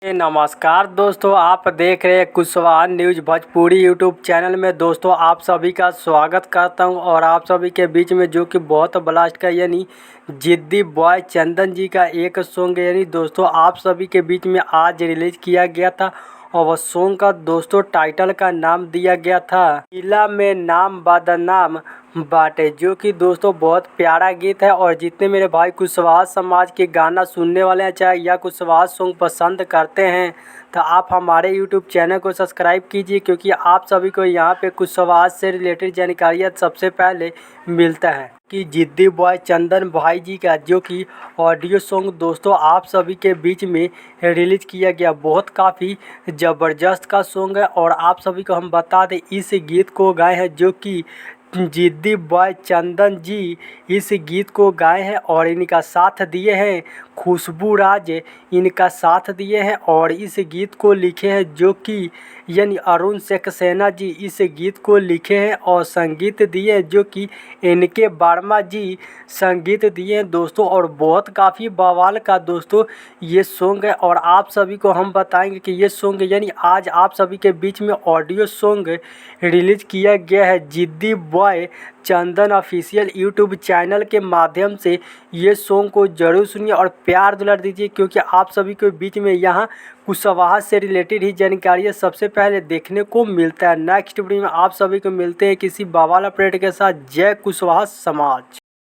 नमस्कार दोस्तों, आप देख रहे हैं Kushwaha news Bhojpuri YouTube channel में। दोस्तों आप सभी का स्वागत करता हूं और आप सभी के बीच में जो कि बहुत ब्लास्ट का यानी जिद्दी बॉय चंदन जी का एक सॉन्ग यानी दोस्तों आप सभी के बीच में आज रिलीज किया गया था और वह सॉन्ग का दोस्तों टाइटल का नाम दिया गया था किला में नाम बदनाम बाटे, जो कि दोस्तों बहुत प्यारा गीत है। और जितने मेरे भाई कुशवाहा समाज के गाना सुनने वाले हैं चाहे या कुशवाहा सॉन्ग पसंद करते हैं तो आप हमारे YouTube चैनल को सब्सक्राइब कीजिए, क्योंकि आप सभी को यहाँ पे कुशवाहा से रिलेटेड जानकारियाँ सबसे पहले मिलता है कि जिद्दी बॉय चंदन भाई जी का जो कि ऑडियो सॉन्ग दोस्तों आप सभी के बीच में रिलीज किया गया, बहुत काफ़ी ज़बरदस्त का सॉन्ग है। और आप सभी को हम बता दें इस गीत को गाए हैं जो कि जिद्दी बॉय चंदन जी इस गीत को गाए हैं और इनका साथ दिए हैं खुशबू राज, इनका साथ दिए हैं। और इस गीत को लिखे हैं जो कि यानी अरुण सक्सेना जी इस गीत को लिखे हैं और संगीत दिए हैं जो कि इनके वर्मा जी संगीत दिए हैं दोस्तों। और बहुत काफ़ी बवाल का दोस्तों ये सॉन्ग है। और आप सभी को हम बताएंगे कि ये सॉन्ग यानी आज आप सभी के बीच में ऑडियो सॉन्ग रिलीज किया गया है जिद्दी बॉय चंदन ऑफिशियल यूट्यूब चैनल के माध्यम से। ये सॉन्ग को जरूर सुनिए और प्यार दुलार दीजिए, क्योंकि आप सभी के बीच में यहाँ कुशवाहा से रिलेटेड ही जानकारियाँ सबसे पहले देखने को मिलता है। नेक्स्ट वीडियो में आप सभी को मिलते हैं किसी बवाल अपडेट के साथ। जय कुशवाहा समाज।